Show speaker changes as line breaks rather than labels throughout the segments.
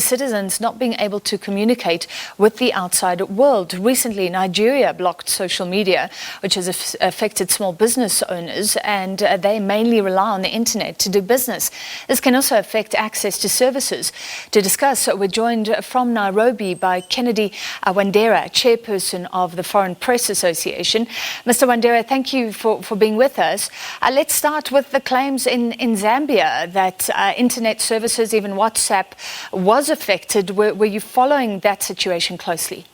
citizens not being able to communicate with the outside world. Recently, Nigeria blocked social media, which has affected small business owners, and they mainly rely on the internet to do business. This can also affect access to services. To discuss, we're joined from Nairobi by Kennedy Wandera, chairperson of the Foreign Press Association. Mr. Wandera, thank you for being with us. Let's start with the claims in Zambia that internet services, even WhatsApp, was affected. Were you following that situation closely?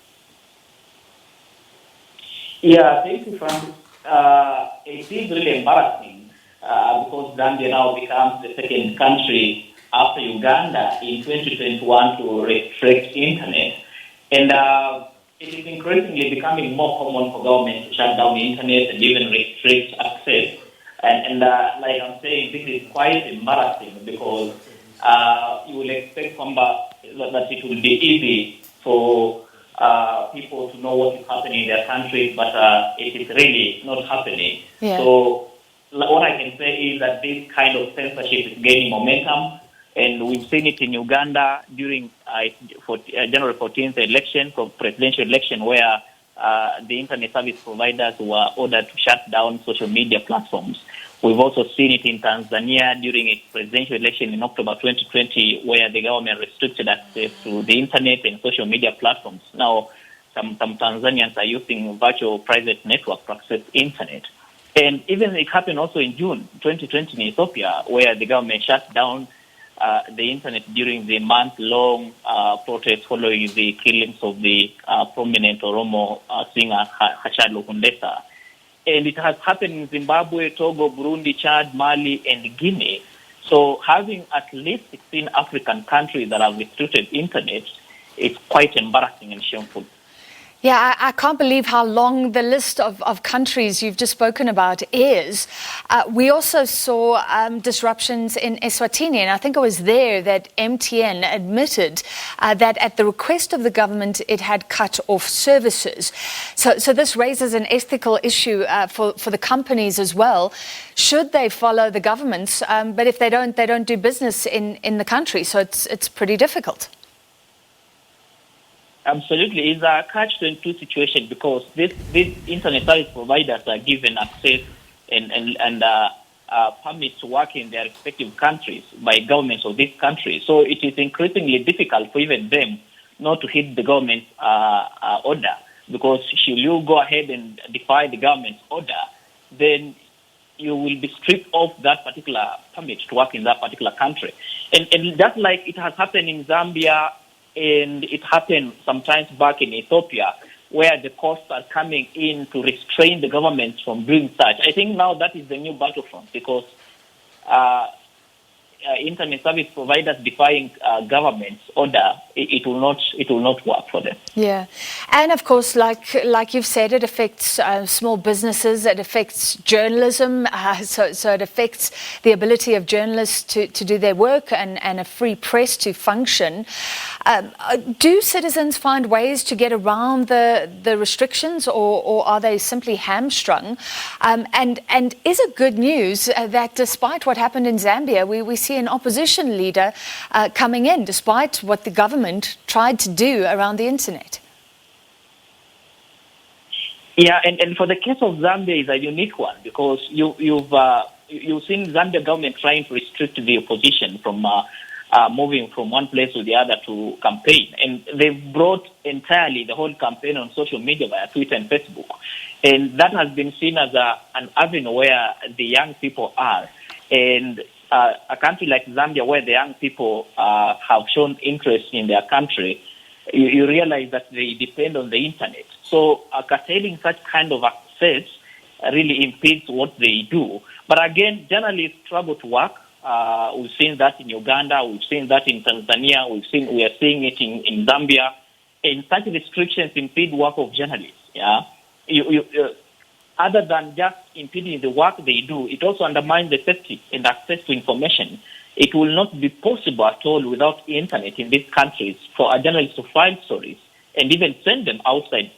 Yeah, thank you, Francis. It is really embarrassing because Zambia now becomes the second country after Uganda in 2021 to restrict internet. And it is increasingly becoming more common for government to shut down the internet and even restrict access. And like I'm saying, this is quite embarrassing because you will expect that it will be easy for people to know what is happening in their countries, but it is really not happening.
Yeah.
So what I can say is that this kind of censorship is gaining momentum, and we've seen it in Uganda during January 14th election, presidential election, where the internet service providers were ordered to shut down social media platforms. We've also seen it in Tanzania during its presidential election in October 2020, where the government restricted access to the internet and social media platforms. Now, some Tanzanians are using virtual private network to access internet. And even it happened also in June 2020 in Ethiopia, where the government shut down the internet during the month-long protest following the killings of the prominent Oromo singer Hachalu Hundessa. And it has happened in Zimbabwe, Togo, Burundi, Chad, Mali, and Guinea. So having at least 16 African countries that have restricted internet is quite embarrassing and shameful.
Yeah, I can't believe how long the list of countries you've just spoken about is. We also saw disruptions in Eswatini, and I think it was there that MTN admitted that at the request of the government, it had cut off services. So this raises an ethical issue for the companies as well. Should they follow the governments? But if they don't do business in the country, so it's pretty difficult.
Absolutely. It's a catch-22 situation because these internet service providers are given access and permits to work in their respective countries by governments of these countries. So it is increasingly difficult for even them not to hit the government's order, because should you go ahead and defy the government's order, then you will be stripped of that particular permit to work in that particular country. And just like it has happened in Zambia, and it happened sometimes back in Ethiopia, where the costs are coming in to restrain the government from doing such. I think now that is the new battlefront, because internet service providers defying government's order, it will not work for them.
Yeah, and of course, like you've said, it affects small businesses. It affects journalism. So it affects the ability of journalists to do their work and a free press to function. Do citizens find ways to get around the restrictions, or are they simply hamstrung? And is it good news that despite what happened in Zambia, we see an opposition leader coming in, despite what the government tried to do around the internet?
Yeah, and for the case of Zambia is a unique one, because you've seen Zambia government trying to restrict the opposition from moving from one place to the other to campaign. And they've brought entirely the whole campaign on social media via Twitter and Facebook. And that has been seen as an avenue where the young people are. And a country like Zambia, where the young people have shown interest in their country, you realize that they depend on the internet. So curtailing such kind of access really impedes what they do. But again, journalists struggle to work. We've seen that in Uganda, we've seen that in Tanzania, we are seeing it in Zambia. And such restrictions impede work of journalists. Yeah, other than just impeding the work they do, it also undermines the safety and access to information. It will not be possible at all without the internet in these countries for a journalist to find stories and even send them outside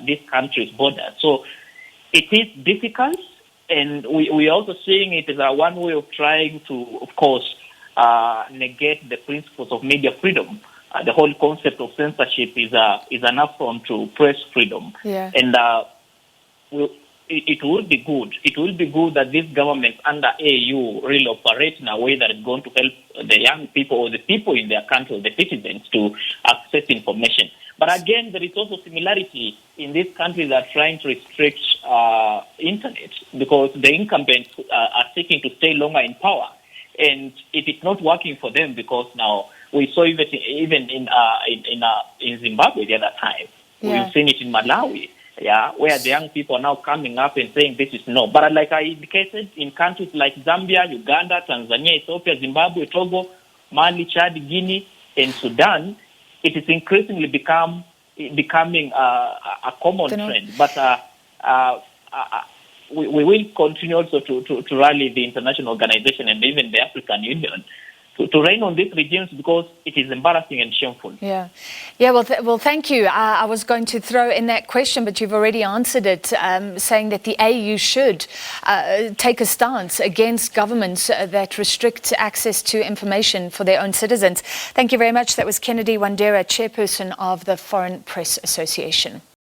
these countries' borders. So it is difficult, and we are also seeing it as one way of trying to, of course, negate the principles of media freedom. the whole concept of censorship is an affront to press freedom.
Yeah.
And it will be good. It will be good that this government under AU really operate in a way that is going to help the young people or the people in their country, the citizens, to access information. But again, there is also similarity in these countries that are trying to restrict internet because the incumbents are seeking to stay longer in power. And it is not working for them because now we saw even in Zimbabwe the other time.
Yeah.
We've seen it in Malawi. Yeah, where the young people are now coming up and saying this is no. But like I indicated, in countries like Zambia, Uganda, Tanzania, Ethiopia, Zimbabwe, Togo, Mali, Chad, Guinea, and Sudan, it is increasingly becoming a common trend. But we will continue also to rally the international organization and even the African Union to rein on these regimes because it is embarrassing and shameful.
Yeah. Well, thank you. I was going to throw in that question, but you've already answered it, saying that the AU should take a stance against governments that restrict access to information for their own citizens. Thank you very much. That was Kennedy Wandera, chairperson of the Foreign Press Association.